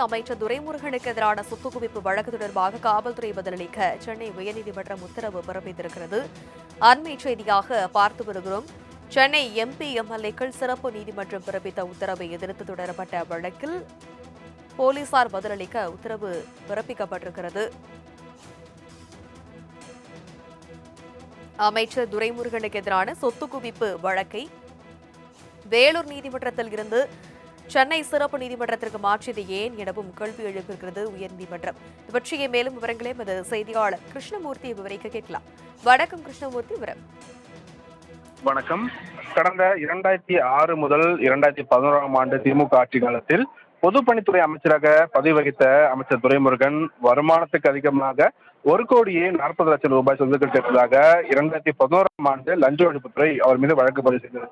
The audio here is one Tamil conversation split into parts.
அமைச்சர் துரைமுருகனுக்கு எதிரான சொத்து குவிப்பு வழக்கு தொடர்பாக காவல்துறை பதிலளிக்க சென்னை உயர்நீதிமன்றம் உத்தரவு பிறப்பித்திருக்கிறது. அண்மை செய்தியாக பார்த்து வருகிறோம். சென்னை எம்பி எம்எல்ஏக்கள் சிறப்பு நீதிமன்றம் பிறப்பித்த உத்தரவை எதிர்த்து தொடரப்பட்ட வழக்கில் போலீசார் பதிலளிக்க உத்தரவு பிறப்பிக்கப்பட்டிருக்கிறது. அமைச்சர் துரைமுருகனுக்கு எதிரான சொத்து குவிப்பு வழக்கை வேலூர் நீதிமன்றத்தில் இருந்து சென்னை சிறப்பு நீதிமன்றத்திற்கு மாற்றியது ஏன் எனவும் கேள்வி எழுப்பியிருக்கிறது உயர்நீதிமன்றம். இது பற்றிய மேலும் விவரங்களை எமது செய்தியாளர் கிருஷ்ணமூர்த்தி விவரிக்க கேட்கலாம். வணக்கம் கிருஷ்ணமூர்த்தி. வணக்கம். கடந்த 2006 முதல் 2011ஆம் ஆண்டு திமுக ஆட்சி காலத்தில் பொதுப்பணித்துறை அமைச்சராக பதவி வகித்த அமைச்சர் துரைமுருகன் வருமானத்துக்கு அதிகமாக 1,40,00,000 ரூபாய் சொத்துக்கள் சேர்த்ததாக 2011ஆம் ஆண்டு லஞ்ச ஒழிப்புத்துறை அவர் மீது வழக்கு பதிவு செய்தது.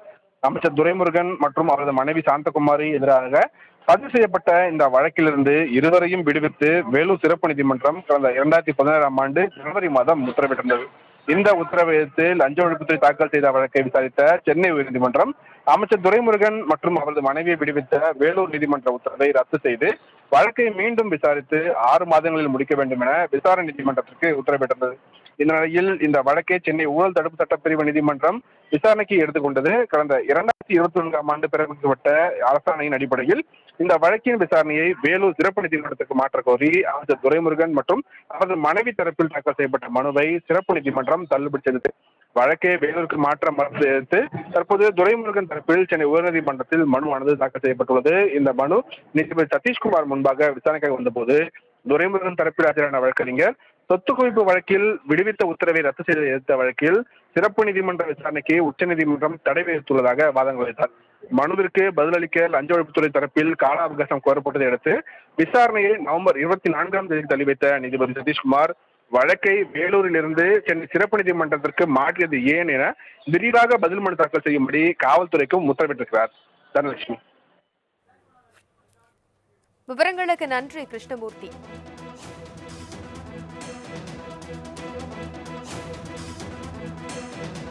அமைச்சர் துரைமுருகன் மற்றும் அவரது மனைவி சாந்தகுமாரி எதிராக பதிவு செய்யப்பட்ட இந்த வழக்கிலிருந்து இருவரையும் விடுவித்து வேலூர் சிறப்பு நீதிமன்றம் கடந்த 2017ஆம் ஆண்டு ஜனவரி மாதம் உத்தரவிட்டிருந்தது. இந்த உத்தரவை எதிர்த்து லஞ்ச ஒழிப்புத்துறை தாக்கல் செய்த வழக்கை விசாரித்த சென்னை உயர்நீதிமன்றம் அமைச்சர் துரைமுருகன் மற்றும் அவரது மனைவியை விடுவித்த வேலூர் நீதிமன்ற உத்தரவை ரத்து செய்து வழக்கை மீண்டும் விசாரித்து 6 மாதங்களில் முடிக்க வேண்டும் என விசாரணை நீதிமன்றத்திற்கு உத்தரவிட்டிருந்தது. இந்த நிலையில் இந்த வழக்கை சென்னை ஊழல் தடுப்பு சட்டப்பிரிவு நீதிமன்றம் விசாரணைக்கு எடுத்துக்கொண்டது. கடந்த 2024ஆம் ஆண்டு பிறப்பிக்கப்பட்ட அரசாணையின் அடிப்படையில் இந்த வழக்கின் விசாரணையை வேலூர் சிறப்பு நீதிமன்றத்துக்கு மாற்ற கோரி அமைச்சர் துரைமுருகன் மற்றும் அவரது மனைவி தரப்பில் தாக்கல் செய்யப்பட்ட மனுவை சிறப்பு நீதிமன்றம் தள்ளுபடி செய்தது. வழக்கை வேலூருக்கு மாற்ற மறுத்து எதிர்த்து தற்போது துரைமுருகன் தரப்பில் சென்னை உயர்நீதிமன்றத்தில் மனுவானது தாக்கல் செய்யப்பட்டுள்ளது. இந்த மனு நீதிபதி சதீஷ்குமார் முன்பாக விசாரணைக்காக வந்தபோது துரைமுருகன் தரப்பில் ஆஜரான வழக்கறிஞர் சொத்து குவிப்பு வழக்கில் விடுவித்த உத்தரவை ரத்து செய்த எதிர்த்த வழக்கில் சிறப்பு நீதிமன்ற விசாரணைக்கு உச்சநீதிமன்றம் தடை விதித்துள்ளதாக வாதங்கள் வைத்தார். மனுவிற்கு பதிலளிக்க லஞ்ச ஒழிப்புத்துறை தரப்பில் கால அவகாசம் கோரப்பட்டதை அடுத்து விசாரணையை நவம்பர் 24ஆம் தேதி தள்ளி வைத்த நீதிபதி சதீஷ்குமார் வழக்கை வேலூரில் இருந்து சென்னை சிறப்பு நீதிமன்றத்திற்கு மாற்றியது ஏன் என விரிவாக பதில் மனு தாக்கல் செய்யும்படி காவல்துறைக்கும் உத்தரவிட்டிருக்கிறார். தனலட்சுமி. விவரங்களுக்கு நன்றி கிருஷ்ணமூர்த்தி.